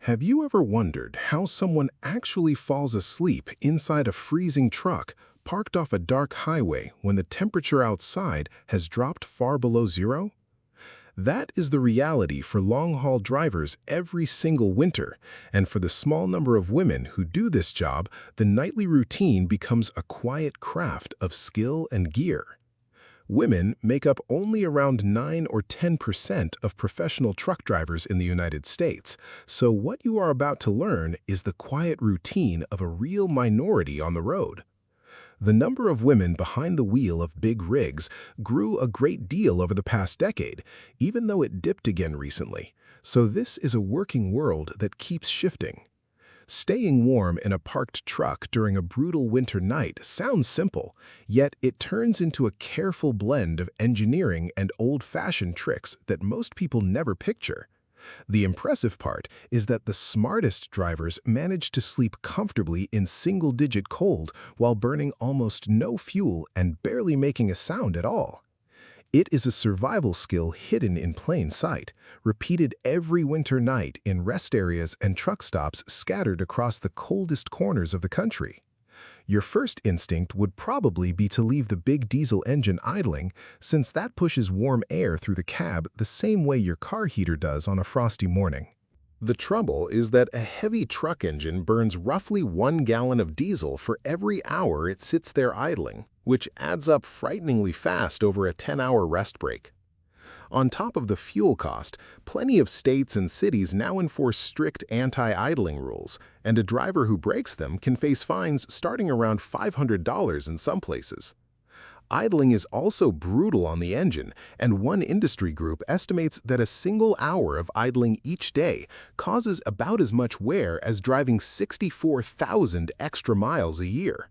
Have you ever wondered how someone actually falls asleep inside a freezing truck parked off a dark highway when the temperature outside has dropped far below zero? That is the reality for long-haul drivers every single winter, and for the small number of women who do this job, the nightly routine becomes a quiet craft of skill and gear. Women make up only around 9 or 10% of professional truck drivers in the United States, so what you are about to learn is the quiet routine of a real minority on the road. The number of women behind the wheel of big rigs grew a great deal over the past decade, even though it dipped again recently, so this is a working world that keeps shifting. Staying warm in a parked truck during a brutal winter night sounds simple, yet it turns into a careful blend of engineering and old-fashioned tricks that most people never picture. The impressive part is that the smartest drivers manage to sleep comfortably in single-digit cold while burning almost no fuel and barely making a sound at all. It is a survival skill hidden in plain sight, repeated every winter night in rest areas and truck stops scattered across the coldest corners of the country. Your first instinct would probably be to leave the big diesel engine idling, since that pushes warm air through the cab the same way your car heater does on a frosty morning. The trouble is that a heavy truck engine burns roughly 1 gallon of diesel for every hour it sits there idling, which adds up frighteningly fast over a 10-hour rest break. On top of the fuel cost, plenty of states and cities now enforce strict anti-idling rules, and a driver who breaks them can face fines starting around $500 in some places. Idling is also brutal on the engine, and one industry group estimates that a single hour of idling each day causes about as much wear as driving 64,000 extra miles a year.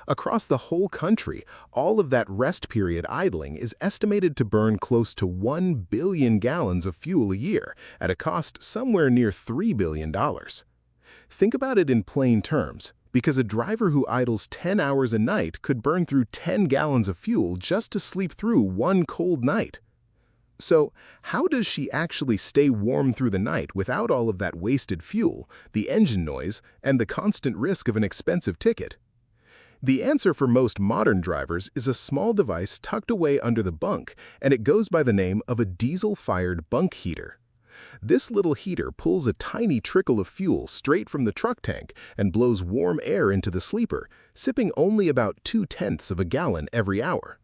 Across the whole country, all of that rest period idling is estimated to burn close to 1 billion gallons of fuel a year at a cost somewhere near $3 billion. Think about it in plain terms, because a driver who idles 10 hours a night could burn through 10 gallons of fuel just to sleep through one cold night. So, how does she actually stay warm through the night without all of that wasted fuel, the engine noise, and the constant risk of an expensive ticket? The answer for most modern drivers is a small device tucked away under the bunk, and it goes by the name of a diesel-fired bunk heater. This little heater pulls a tiny trickle of fuel straight from the truck tank and blows warm air into the sleeper, sipping only about 0.2 of a gallon every hour.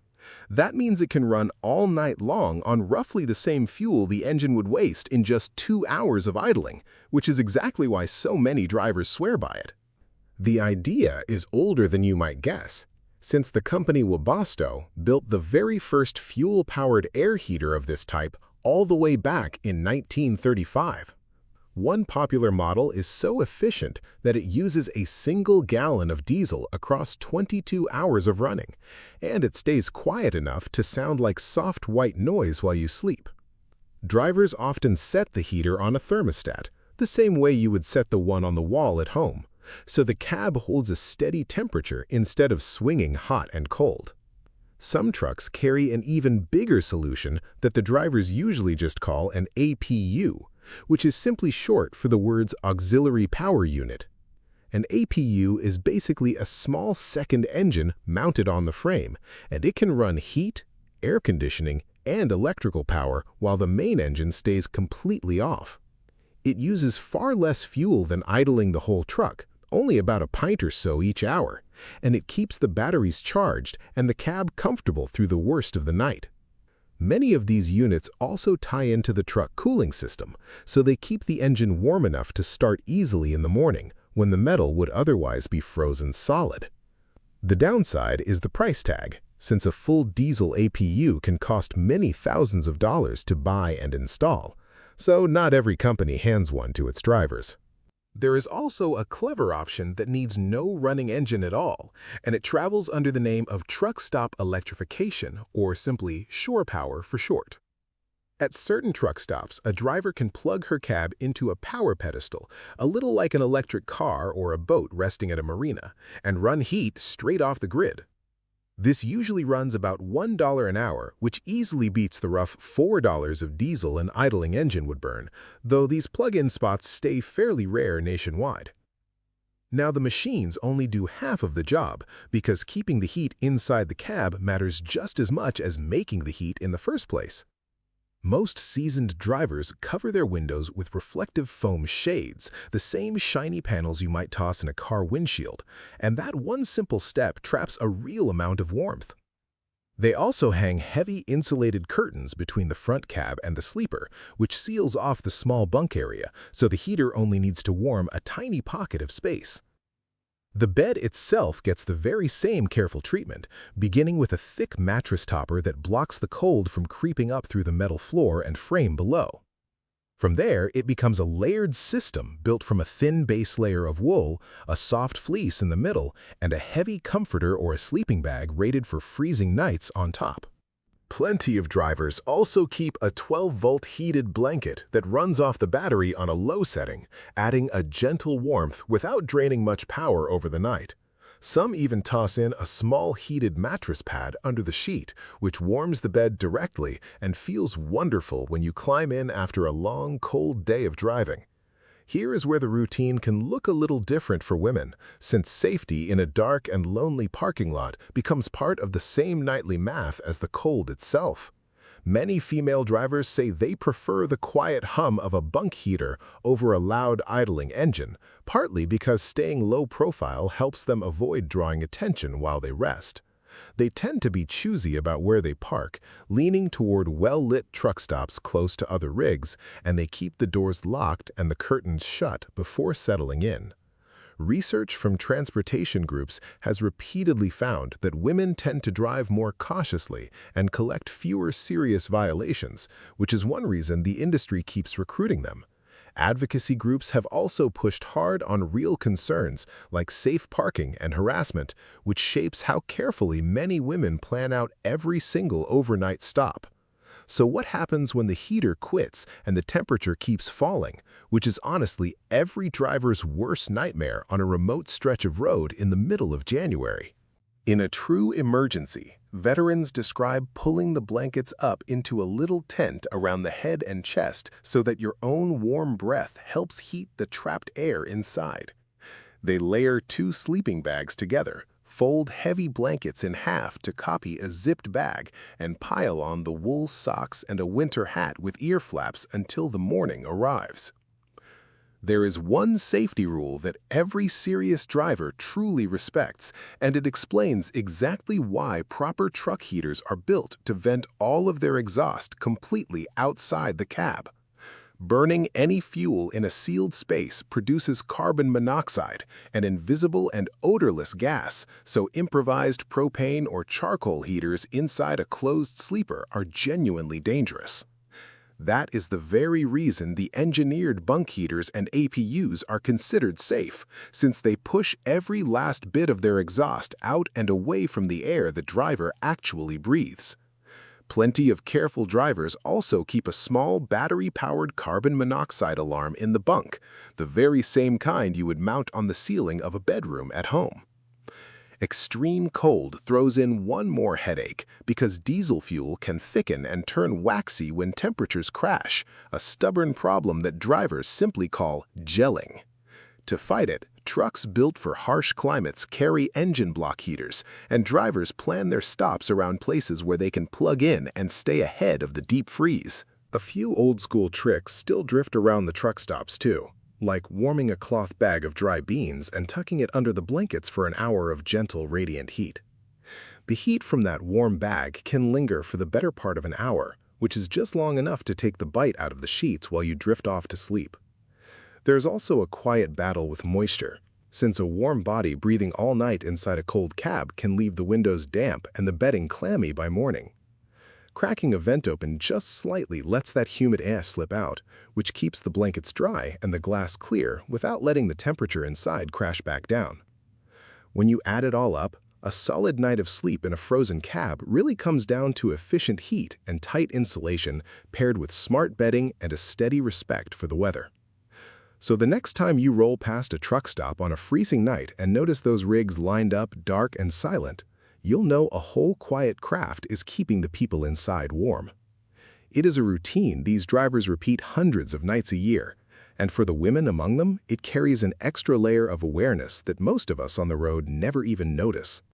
That means it can run all night long on roughly the same fuel the engine would waste in just 2 hours of idling, which is exactly why so many drivers swear by it. The idea is older than you might guess, since the company Webasto built the very first fuel-powered air heater of this type all the way back in 1935. One popular model is so efficient that it uses a single gallon of diesel across 22 hours of running, and it stays quiet enough to sound like soft white noise while you sleep. Drivers often set the heater on a thermostat, the same way you would set the one on the wall at home, so the cab holds a steady temperature instead of swinging hot and cold. Some trucks carry an even bigger solution that the drivers usually just call an APU, which is simply short for the words Auxiliary Power Unit. An APU is basically a small second engine mounted on the frame, and it can run heat, air conditioning, and electrical power while the main engine stays completely off. It uses far less fuel than idling the whole truck, only about a pint or so each hour, and it keeps the batteries charged and the cab comfortable through the worst of the night. Many of these units also tie into the truck cooling system, so they keep the engine warm enough to start easily in the morning when the metal would otherwise be frozen solid. The downside is the price tag, since a full diesel APU can cost many thousands of dollars to buy and install, so not every company hands one to its drivers. There is also a clever option that needs no running engine at all, and it travels under the name of truck stop electrification, or simply shore power for short. At certain truck stops, a driver can plug her cab into a power pedestal, a little like an electric car or a boat resting at a marina, and run heat straight off the grid. This usually runs about $1 an hour, which easily beats the rough $4 of diesel an idling engine would burn, though these plug-in spots stay fairly rare nationwide. Now, the machines only do half of the job because keeping the heat inside the cab matters just as much as making the heat in the first place. Most seasoned drivers cover their windows with reflective foam shades, the same shiny panels you might toss in a car windshield, and that one simple step traps a real amount of warmth. They also hang heavy insulated curtains between the front cab and the sleeper, which seals off the small bunk area, so the heater only needs to warm a tiny pocket of space. The bed itself gets the very same careful treatment, beginning with a thick mattress topper that blocks the cold from creeping up through the metal floor and frame below. From there, it becomes a layered system built from a thin base layer of wool, a soft fleece in the middle, and a heavy comforter or a sleeping bag rated for freezing nights on top. Plenty of drivers also keep a 12-volt heated blanket that runs off the battery on a low setting, adding a gentle warmth without draining much power over the night. Some even toss in a small heated mattress pad under the sheet, which warms the bed directly and feels wonderful when you climb in after a long, cold day of driving. Here is where the routine can look a little different for women, since safety in a dark and lonely parking lot becomes part of the same nightly math as the cold itself. Many female drivers say they prefer the quiet hum of a bunk heater over a loud idling engine, partly because staying low profile helps them avoid drawing attention while they rest. They tend to be choosy about where they park, leaning toward well-lit truck stops close to other rigs, and they keep the doors locked and the curtains shut before settling in. Research from transportation groups has repeatedly found that women tend to drive more cautiously and collect fewer serious violations, which is one reason the industry keeps recruiting them. Advocacy groups have also pushed hard on real concerns like safe parking and harassment, which shapes how carefully many women plan out every single overnight stop. So what happens when the heater quits and the temperature keeps falling, which is honestly every driver's worst nightmare on a remote stretch of road in the middle of January? In a true emergency, veterans describe pulling the blankets up into a little tent around the head and chest so that your own warm breath helps heat the trapped air inside. They layer 2 sleeping bags together, fold heavy blankets in half to copy a zipped bag, and pile on the wool socks and a winter hat with ear flaps until the morning arrives. There is one safety rule that every serious driver truly respects, and it explains exactly why proper truck heaters are built to vent all of their exhaust completely outside the cab. Burning any fuel in a sealed space produces carbon monoxide, an invisible and odorless gas, so improvised propane or charcoal heaters inside a closed sleeper are genuinely dangerous. That is the very reason the engineered bunk heaters and APUs are considered safe, since they push every last bit of their exhaust out and away from the air the driver actually breathes. Plenty of careful drivers also keep a small battery-powered carbon monoxide alarm in the bunk, the very same kind you would mount on the ceiling of a bedroom at home. Extreme cold throws in one more headache because diesel fuel can thicken and turn waxy when temperatures crash, a stubborn problem that drivers simply call gelling. To fight it, trucks built for harsh climates carry engine block heaters, and drivers plan their stops around places where they can plug in and stay ahead of the deep freeze. A few old-school tricks still drift around the truck stops too, like warming a cloth bag of dry beans and tucking it under the blankets for an hour of gentle, radiant heat. The heat from that warm bag can linger for the better part of an hour, which is just long enough to take the bite out of the sheets while you drift off to sleep. There's also a quiet battle with moisture, since a warm body breathing all night inside a cold cab can leave the windows damp and the bedding clammy by morning. Cracking a vent open just slightly lets that humid air slip out, which keeps the blankets dry and the glass clear without letting the temperature inside crash back down. When you add it all up, a solid night of sleep in a frozen cab really comes down to efficient heat and tight insulation paired with smart bedding and a steady respect for the weather. So the next time you roll past a truck stop on a freezing night and notice those rigs lined up dark and silent, you'll know a whole quiet craft is keeping the people inside warm. It is a routine these drivers repeat hundreds of nights a year, and for the women among them, it carries an extra layer of awareness that most of us on the road never even notice.